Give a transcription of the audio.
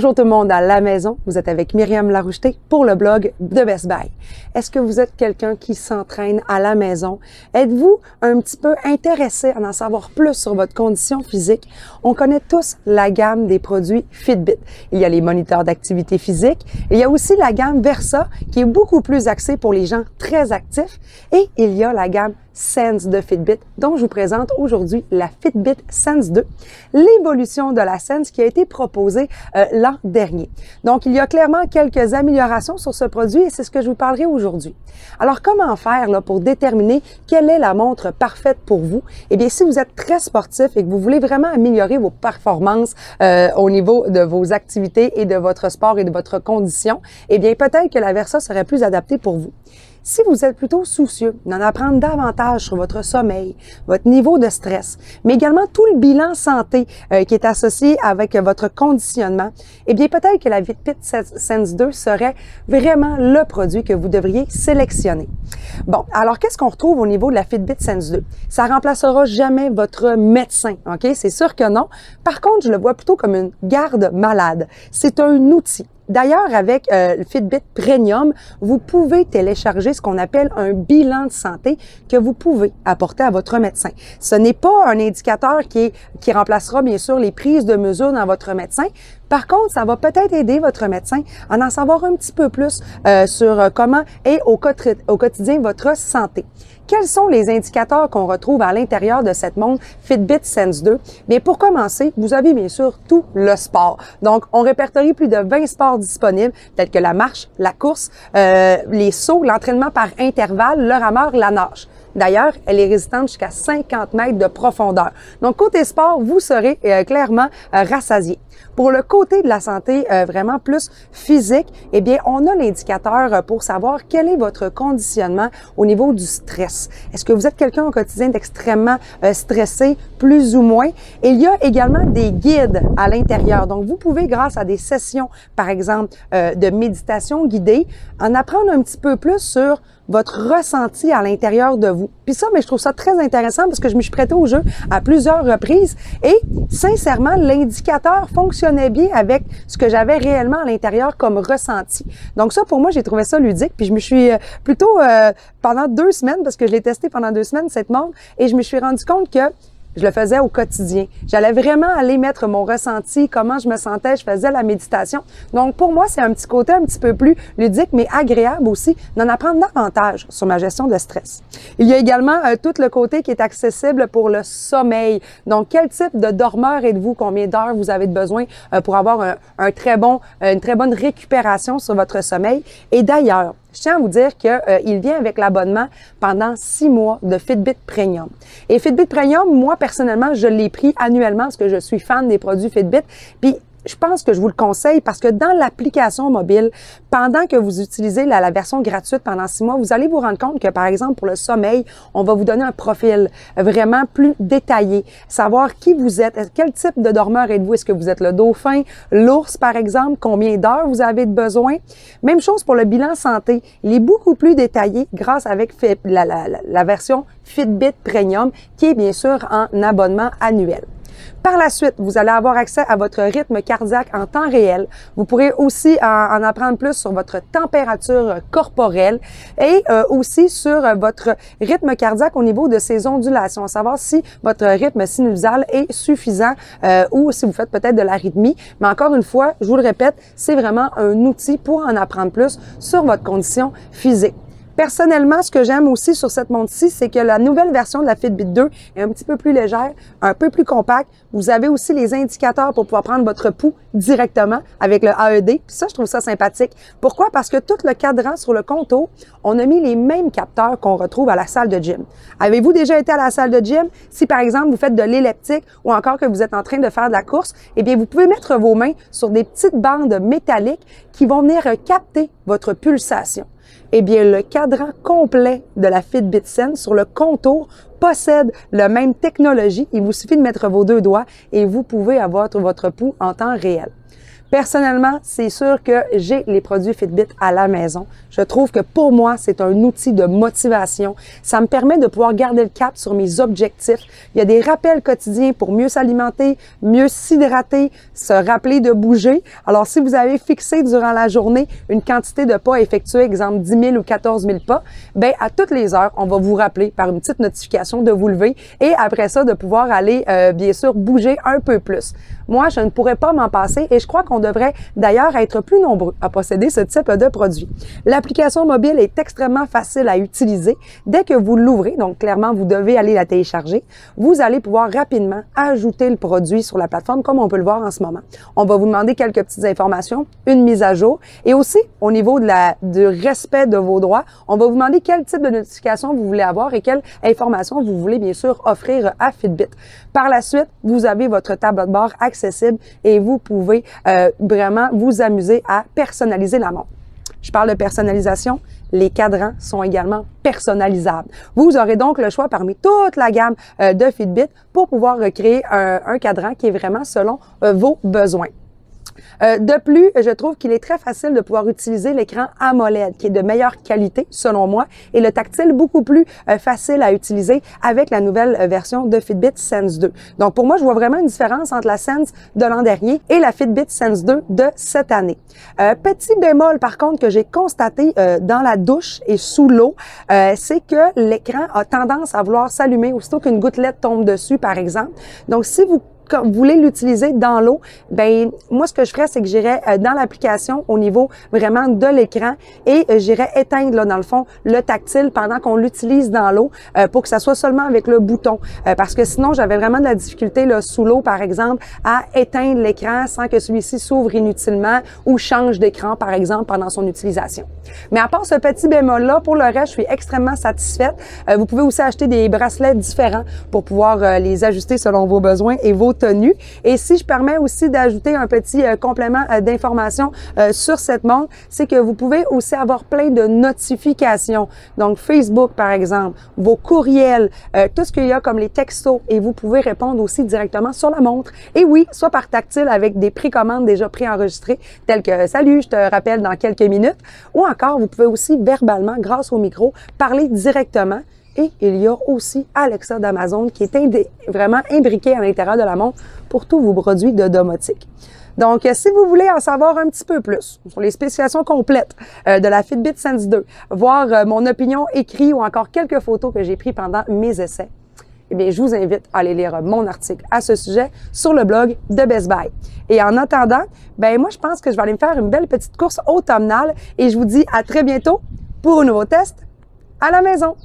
Bonjour tout le monde à la maison, vous êtes avec Myriam Laroucheté pour le blog de Best Buy. Est-ce que vous êtes quelqu'un qui s'entraîne à la maison? Êtes-vous un petit peu intéressé à en savoir plus sur votre condition physique? On connaît tous la gamme des produits Fitbit. Il y a les moniteurs d'activité physique, il y a aussi la gamme Versa qui est beaucoup plus axée pour les gens très actifs et il y a la gamme Sense de Fitbit, dont je vous présente aujourd'hui la Fitbit Sense 2, l'évolution de la Sense qui a été proposée l'an dernier. Donc, il y a clairement quelques améliorations sur ce produit et c'est ce que je vous parlerai aujourd'hui. Alors, comment faire là, pour déterminer quelle est la montre parfaite pour vous? Eh bien, si vous êtes très sportif et que vous voulez vraiment améliorer vos performances au niveau de vos activités et de votre sport et de votre condition, eh bien, peut-être que la Versa serait plus adaptée pour vous. Si vous êtes plutôt soucieux d'en apprendre davantage sur votre sommeil, votre niveau de stress, mais également tout le bilan santé qui est associé avec votre conditionnement, eh bien peut-être que la Fitbit Sense 2 serait vraiment le produit que vous devriez sélectionner. Bon, alors qu'est-ce qu'on retrouve au niveau de la Fitbit Sense 2? Ça remplacera jamais votre médecin, OK? C'est sûr que non. Par contre, je le vois plutôt comme une garde malade. C'est un outil. D'ailleurs, avec le Fitbit Premium, vous pouvez télécharger ce qu'on appelle un bilan de santé que vous pouvez apporter à votre médecin. Ce n'est pas un indicateur qui remplacera bien sûr les prises de mesure dans votre médecin. Par contre, ça va peut-être aider votre médecin à en savoir un petit peu plus sur comment est au quotidien votre santé. Quels sont les indicateurs qu'on retrouve à l'intérieur de cette montre Fitbit Sense 2? Bien, pour commencer, vous avez bien sûr tout le sport. Donc, on répertorie plus de 20 sports disponibles, tels que la marche, la course, les sauts, l'entraînement par intervalle, le rameur, la nage. D'ailleurs, elle est résistante jusqu'à 50 mètres de profondeur. Donc, côté sport, vous serez clairement rassasié. Pour le côté de la santé vraiment plus physique, eh bien, on a l'indicateur pour savoir quel est votre conditionnement au niveau du stress. Est-ce que vous êtes quelqu'un au quotidien d'extrêmement stressé, plus ou moins? Il y a également des guides à l'intérieur. Donc, vous pouvez, grâce à des sessions, par exemple, de méditation guidée, en apprendre un petit peu plus sur votre ressenti à l'intérieur de vous. Puis ça, mais je trouve ça très intéressant parce que je me suis prêtée au jeu à plusieurs reprises et sincèrement, l'indicateur fonctionnait bien avec ce que j'avais réellement à l'intérieur comme ressenti. Donc ça, pour moi, j'ai trouvé ça ludique. Puis je me suis plutôt pendant 2 semaines, parce que je l'ai testé pendant 2 semaines, cette montre, et je me suis rendu compte que je le faisais au quotidien. J'allais vraiment aller mettre mon ressenti, comment je me sentais, je faisais la méditation. Donc, pour moi, c'est un petit côté un petit peu plus ludique, mais agréable aussi d'en apprendre davantage sur ma gestion de stress. Il y a également tout le côté qui est accessible pour le sommeil. Donc, quel type de dormeur êtes-vous? Combien d'heures vous avez besoin pour avoir une très bonne récupération sur votre sommeil? Et d'ailleurs, je tiens à vous dire qu'il vient avec l'abonnement pendant 6 mois de Fitbit Premium. Et Fitbit Premium, moi, personnellement, je l'ai pris annuellement parce que je suis fan des produits Fitbit. Puis, je pense que je vous le conseille parce que dans l'application mobile, pendant que vous utilisez la version gratuite pendant 6 mois, vous allez vous rendre compte que, par exemple, pour le sommeil, on va vous donner un profil vraiment plus détaillé. Savoir qui vous êtes, quel type de dormeur êtes-vous? Est-ce que vous êtes le dauphin, l'ours, par exemple? Combien d'heures vous avez de besoin? Même chose pour le bilan santé. Il est beaucoup plus détaillé grâce avec la version Fitbit Premium qui est bien sûr en abonnement annuel. Par la suite, vous allez avoir accès à votre rythme cardiaque en temps réel. Vous pourrez aussi en apprendre plus sur votre température corporelle et aussi sur votre rythme cardiaque au niveau de ses ondulations, savoir si votre rythme sinusal est suffisant ou si vous faites peut-être de l'arythmie. Mais encore une fois, je vous le répète, c'est vraiment un outil pour en apprendre plus sur votre condition physique. Personnellement, ce que j'aime aussi sur cette montre-ci, c'est que la nouvelle version de la Fitbit 2 est un petit peu plus légère, un peu plus compacte. Vous avez aussi les indicateurs pour pouvoir prendre votre pouls directement avec le AED. Puis ça, je trouve ça sympathique. Pourquoi? Parce que tout le cadran sur le contour, on a mis les mêmes capteurs qu'on retrouve à la salle de gym. Avez-vous déjà été à la salle de gym? Si, par exemple, vous faites de l'elliptique ou encore que vous êtes en train de faire de la course, eh bien, vous pouvez mettre vos mains sur des petites bandes métalliques qui vont venir capter votre pulsation. Eh bien, le cadran complet de la Fitbit Sense sur le contour possède la même technologie. Il vous suffit de mettre vos 2 doigts et vous pouvez avoir votre pouls en temps réel. Personnellement, c'est sûr que j'ai les produits Fitbit à la maison. Je trouve que pour moi, c'est un outil de motivation. Ça me permet de pouvoir garder le cap sur mes objectifs. Il y a des rappels quotidiens pour mieux s'alimenter, mieux s'hydrater, se rappeler de bouger. Alors, si vous avez fixé durant la journée une quantité de pas effectués, exemple 10 000 ou 14 000 pas, bien, à toutes les heures, on va vous rappeler par une petite notification de vous lever et après ça, de pouvoir aller, bien sûr, bouger un peu plus. Moi, je ne pourrais pas m'en passer et je crois qu'on devrait d'ailleurs être plus nombreux à posséder ce type de produit. L'application mobile est extrêmement facile à utiliser. Dès que vous l'ouvrez, donc clairement, vous devez aller la télécharger, vous allez pouvoir rapidement ajouter le produit sur la plateforme comme on peut le voir en ce moment. On va vous demander quelques petites informations, une mise à jour et aussi au niveau du respect de vos droits, on va vous demander quel type de notification vous voulez avoir et quelle information vous voulez bien sûr offrir à Fitbit. Par la suite, vous avez votre tableau de bord accessible et vous pouvez vraiment vous amuser à personnaliser la montre. Je parle de personnalisation, les cadrans sont également personnalisables. Vous aurez donc le choix parmi toute la gamme de Fitbit pour pouvoir recréer un cadran qui est vraiment selon vos besoins. De plus, je trouve qu'il est très facile de pouvoir utiliser l'écran AMOLED qui est de meilleure qualité selon moi et le tactile beaucoup plus facile à utiliser avec la nouvelle version de Fitbit Sense 2. Donc pour moi, je vois vraiment une différence entre la Sense de l'an dernier et la Fitbit Sense 2 de cette année. Petit bémol par contre que j'ai constaté dans la douche et sous l'eau, c'est que l'écran a tendance à vouloir s'allumer aussitôt qu'une gouttelette tombe dessus par exemple. Donc si vous voulez l'utiliser dans l'eau, ben moi ce que je ferais c'est que j'irais dans l'application au niveau vraiment de l'écran et j'irais éteindre là dans le fond le tactile pendant qu'on l'utilise dans l'eau pour que ça soit seulement avec le bouton parce que sinon j'avais vraiment de la difficulté là sous l'eau par exemple à éteindre l'écran sans que celui-ci s'ouvre inutilement ou change d'écran par exemple pendant son utilisation. Mais à part ce petit bémol là, pour le reste je suis extrêmement satisfaite. Vous pouvez aussi acheter des bracelets différents pour pouvoir les ajuster selon vos besoins et vos tenues. Et si je permets aussi d'ajouter un petit complément d'information sur cette montre, c'est que vous pouvez aussi avoir plein de notifications. Donc Facebook par exemple, vos courriels, tout ce qu'il y a comme les textos et vous pouvez répondre aussi directement sur la montre. Et oui, soit par tactile avec des précommandes déjà préenregistrées telles que « Salut, je te rappelle dans quelques minutes » ou encore vous pouvez aussi verbalement, grâce au micro, parler directement. Et il y a aussi Alexa d'Amazon qui est vraiment imbriqué à l'intérieur de la montre pour tous vos produits de domotique. Donc, si vous voulez en savoir un petit peu plus sur les spécifications complètes de la Fitbit Sense 2, voir mon opinion écrite ou encore quelques photos que j'ai prises pendant mes essais, eh bien, je vous invite à aller lire mon article à ce sujet sur le blog de Best Buy. Et en attendant, ben moi, je pense que je vais aller me faire une belle petite course automnale et je vous dis à très bientôt pour un nouveau test à la maison.